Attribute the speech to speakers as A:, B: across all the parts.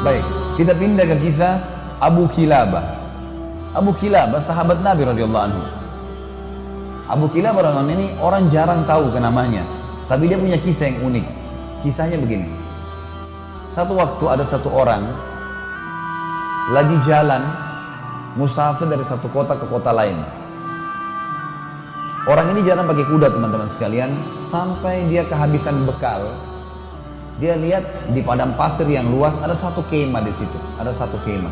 A: Baik, kita pindah ke kisah Abu Kilabah. Abu Kilabah sahabat Nabi radhiyallahu anhu. Abu Kilabah radhiyallahu anhu ini orang jarang tahu ke namanya, tapi dia punya kisah yang unik. Kisahnya begini. Satu waktu ada satu orang lagi jalan musafir dari satu kota ke kota lain. Orang ini jalan pakai kuda teman-teman sekalian, sampai dia kehabisan bekal. Dia lihat di padang pasir yang luas ada satu kemah di situ, ada satu kemah.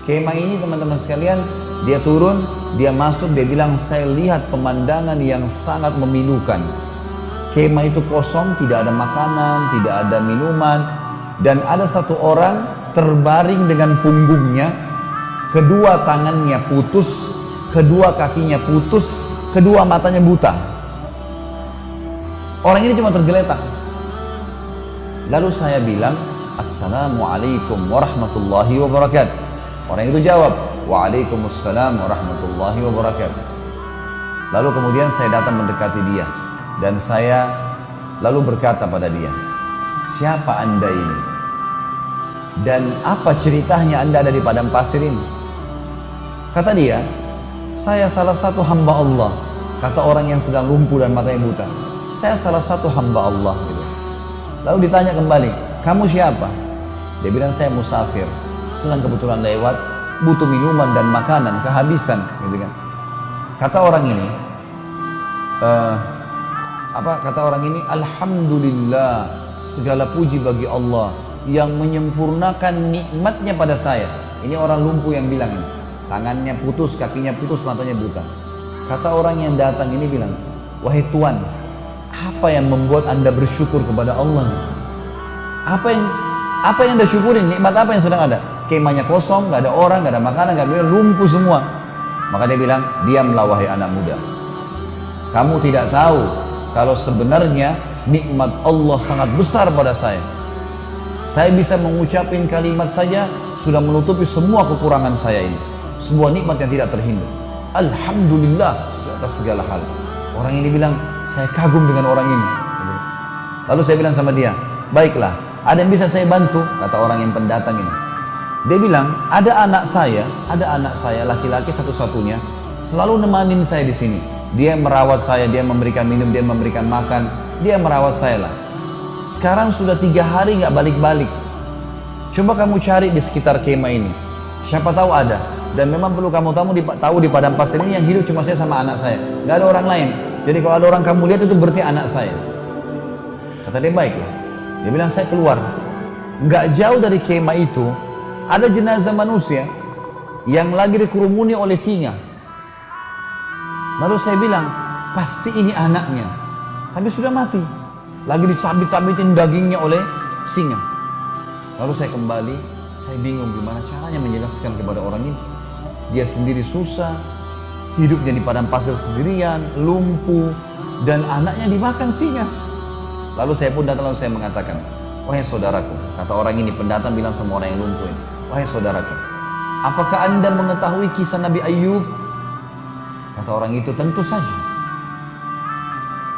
A: Kemah ini teman-teman sekalian, dia turun, dia masuk, dia bilang saya lihat pemandangan yang sangat memilukan. Kemah itu kosong, tidak ada makanan, tidak ada minuman, dan ada satu orang terbaring dengan punggungnya, kedua tangannya putus, kedua kakinya putus, kedua matanya buta. Orang ini cuma tergeletak. Lalu saya bilang, Assalamualaikum warahmatullahi wabarakatuh. Orang itu jawab, Waalaikumsalam warahmatullahi wabarakatuh. Lalu kemudian saya datang mendekati dia, dan saya lalu berkata pada dia, siapa anda ini? Dan apa ceritanya anda ada di padang pasir ini? Kata dia, saya salah satu hamba Allah. Kata orang yang sedang lumpuh dan matanya buta, saya salah satu hamba Allah gitu. Lalu ditanya kembali, kamu siapa? Dia bilang saya musafir, sedang kebetulan lewat, butuh minuman dan makanan, kehabisan gitu kan. Kata orang ini, kata orang ini, Alhamdulillah, segala puji bagi Allah yang menyempurnakan nikmatnya pada saya. Ini orang lumpuh yang bilang ini, tangannya putus, kakinya putus, matanya buta. Kata orang yang datang ini bilang, wahai Tuan, apa yang membuat anda bersyukur kepada Allah? Apa yang anda syukurin? Nikmat apa yang sedang ada? Kemahnya kosong, nggak ada orang, nggak ada makanan, nggak ada, lumpuh semua. Maka dia bilang, diamlah wahai anak muda. Kamu tidak tahu kalau sebenarnya nikmat Allah sangat besar pada saya. Saya bisa mengucapin kalimat saja sudah menutupi semua kekurangan saya ini. Sebuah nikmat yang tidak terhingga. Alhamdulillah atas segala hal. Orang ini bilang, saya kagum dengan orang ini. Lalu saya bilang sama dia, baiklah, ada yang bisa saya bantu? Kata orang yang pendatang ini. Dia bilang, ada anak saya laki-laki satu-satunya, selalu nemanin saya di sini. Dia merawat saya, dia memberikan minum, dia memberikan makan, dia merawat saya lah. Sekarang sudah 3 hari nggak balik-balik. Coba kamu cari di sekitar kemah ini, siapa tahu ada. Dan memang perlu kamu tahu di padang pasir ini yang hidup cuma saya sama anak saya, nggak ada orang lain. Jadi kalau ada orang kamu lihat itu berarti anak saya. Kata dia, baiklah. Dia bilang, saya keluar. Nggak jauh dari kemah itu ada jenazah manusia yang lagi dikerumuni oleh singa. Lalu saya bilang, pasti ini anaknya, tapi sudah mati, lagi dicabit-cabitin dagingnya oleh singa. Lalu saya kembali, saya bingung gimana caranya menjelaskan kepada orang ini. Dia sendiri susah, hidupnya di padang pasir sendirian, lumpuh, dan anaknya dimakan singa. Lalu saya pun datang, lalu saya mengatakan, wahai saudaraku, kata orang ini, pendatang bilang sama orang yang lumpuh ini, wahai saudaraku, apakah anda mengetahui kisah Nabi Ayub? Kata orang itu, tentu saja.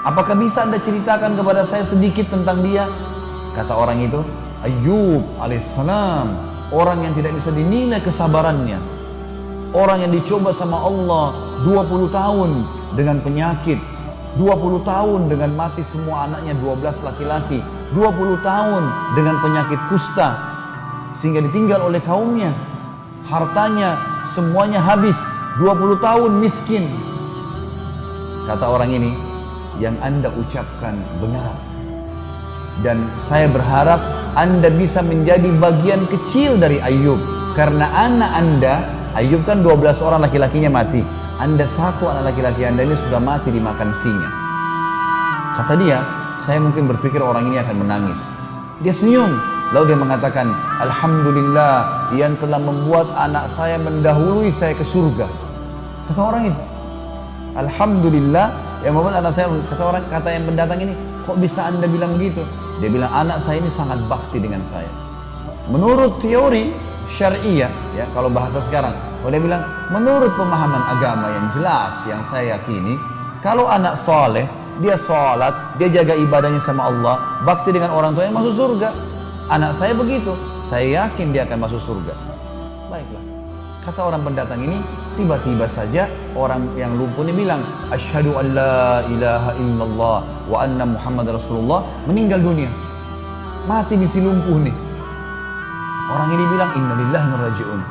A: Apakah bisa anda ceritakan kepada saya sedikit tentang dia? Kata orang itu, Ayub alaihissalam, orang yang tidak bisa dinilai kesabarannya, orang yang dicoba sama Allah 20 tahun dengan penyakit, 20 tahun dengan mati semua anaknya 12 laki-laki, 20 tahun dengan penyakit kusta sehingga ditinggal oleh kaumnya, hartanya semuanya habis, 20 tahun miskin. Kata orang ini, yang anda ucapkan benar, dan saya berharap anda bisa menjadi bagian kecil dari Ayub, karena anak anda, Ayub kan 12 orang laki-lakinya mati, anda satu anak laki-laki anda ini sudah mati dimakan singa. Kata dia, saya mungkin berpikir orang ini akan menangis. Dia senyum, lalu dia mengatakan, Alhamdulillah yang telah membuat anak saya mendahului saya ke surga. Kata orang itu, Alhamdulillah yang membuat anak saya, kata yang pendatang ini, kok bisa anda bilang begitu? Dia bilang, anak saya ini sangat bakti dengan saya. Menurut teori syariah, ya kalau bahasa sekarang, kalau dia bilang, menurut pemahaman agama yang jelas, yang saya yakini, kalau anak soleh, dia sholat, dia jaga ibadahnya sama Allah, bakti dengan orang tuanya, masuk surga. Anak saya begitu. saya yakin dia akan masuk surga. Baiklah, kata orang pendatang ini, tiba-tiba saja orang yang lumpuh ini bilang, asyhadu an la ilaha illallah wa anna Muhammad Rasulullah, meninggal dunia. Mati di si lumpuh nih. Orang ini bilang, innalillahi wa inna ilaihi raji'un.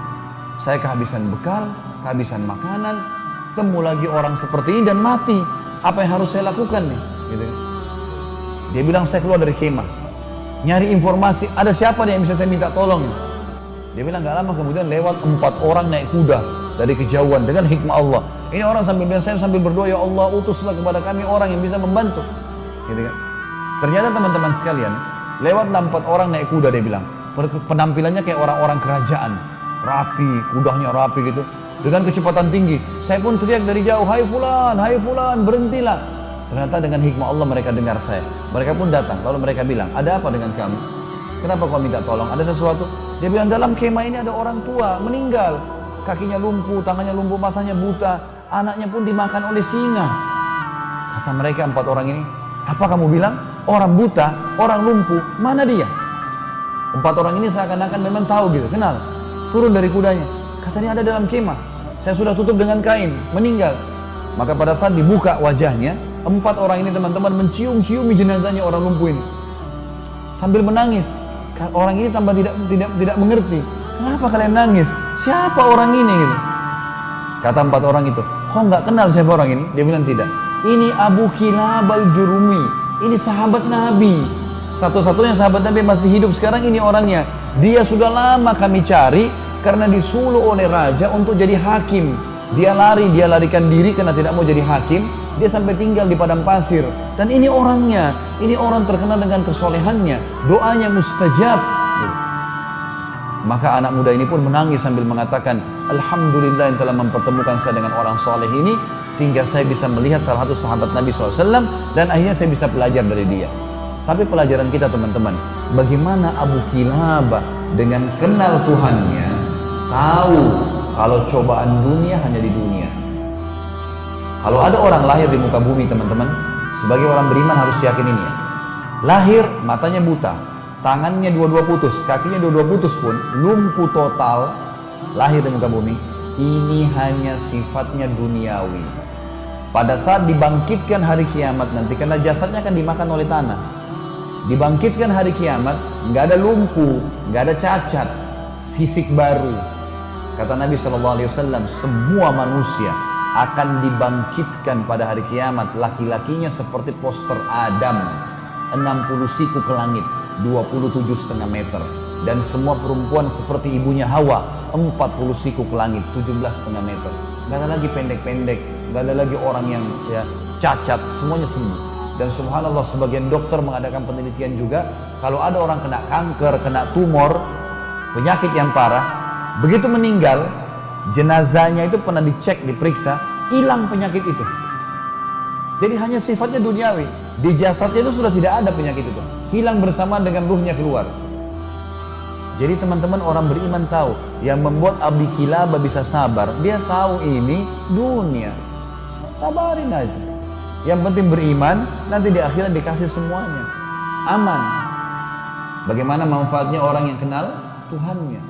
A: Saya kehabisan bekal, kehabisan makanan, temu lagi orang seperti ini dan mati. Apa yang harus saya lakukan nih? Gitu. Dia bilang, saya keluar dari kemah, nyari informasi, ada siapa nih yang bisa saya minta tolong? Dia bilang, gak lama kemudian lewat 4 orang naik kuda dari kejauhan dengan hikmah Allah. Ini orang sambil bilang, saya sambil berdoa, ya Allah utuslah kepada kami orang yang bisa membantu. Gitu kan? Ternyata teman-teman sekalian, lewatlah 4 orang naik kuda, dia bilang. Penampilannya kayak orang-orang kerajaan, rapi, kudanya rapi gitu, dengan kecepatan tinggi. Saya pun teriak dari jauh, hai fulan, berhentilah. Ternyata dengan hikmah Allah mereka dengar saya. Mereka pun datang, lalu mereka bilang, ada apa dengan kamu? Kenapa kau minta tolong? Ada sesuatu? Dia bilang, dalam kemah ini ada orang tua meninggal, kakinya lumpuh, tangannya lumpuh, matanya buta, anaknya pun dimakan oleh singa. Kata mereka 4 orang ini, apa kamu bilang? Orang buta, orang lumpuh, mana dia? 4 orang ini seakan-akan memang tahu gitu, kenal. Turun dari kudanya, katanya ada dalam kemah. Saya sudah tutup dengan kain, meninggal. Maka pada saat dibuka wajahnya, 4 orang ini teman-teman mencium-ciumi jenazahnya orang lumpuh ini, sambil menangis. Orang ini tambah tidak mengerti. Kenapa kalian nangis? Siapa orang ini? Gitu. Kata 4 orang itu, kok nggak kenal siapa orang ini? Dia bilang tidak. Ini Abu Kilab al-Jurumi. Ini sahabat Nabi. Satu-satunya sahabat Nabi masih hidup sekarang, ini orangnya. Dia sudah lama kami cari karena disuruh oleh raja untuk jadi hakim. Dia larikan diri karena tidak mau jadi hakim. Dia sampai tinggal di padang pasir. Dan ini orangnya, ini orang terkenal dengan kesolehannya, doanya mustajab. Maka anak muda ini pun menangis sambil mengatakan, alhamdulillah yang telah mempertemukan saya dengan orang soleh ini, sehingga saya bisa melihat salah satu sahabat Nabi SAW, dan akhirnya saya bisa belajar dari dia. Tapi pelajaran kita teman-teman, bagaimana Abu Kilabah dengan kenal Tuhannya, tahu kalau cobaan dunia hanya di dunia. Kalau ada orang lahir di muka bumi teman-teman, sebagai orang beriman harus yakin ini ya. Lahir, matanya buta, tangannya dua-dua putus, kakinya dua-dua putus pun, lumpuh total, lahir di muka bumi, ini hanya sifatnya duniawi. Pada saat dibangkitkan hari kiamat nanti, karena jasadnya akan dimakan oleh tanah, dibangkitkan hari kiamat, nggak ada lumpuh, nggak ada cacat, fisik baru. Kata Nabi SAW, semua manusia akan dibangkitkan pada hari kiamat, laki-lakinya seperti poster Adam, 60 siku ke langit, 27,5 meter, dan semua perempuan seperti ibunya Hawa, 40 siku ke langit, 17,5 meter. Nggak ada lagi pendek-pendek, nggak ada lagi orang yang ya cacat, semuanya sembuh. Dan subhanallah, sebagian dokter mengadakan penelitian juga, kalau ada orang kena kanker, kena tumor, penyakit yang parah, begitu meninggal, jenazahnya itu pernah dicek, diperiksa, hilang penyakit itu. Jadi hanya sifatnya duniawi, di jasadnya itu sudah tidak ada penyakit itu, hilang bersamaan dengan ruhnya keluar. Jadi teman-teman, orang beriman tahu, yang membuat Abu Kilabah bisa sabar, dia tahu ini dunia, sabarin aja. Yang penting beriman, nanti di akhirat dikasih semuanya, aman. Bagaimana manfaatnya orang yang kenal Tuhannya?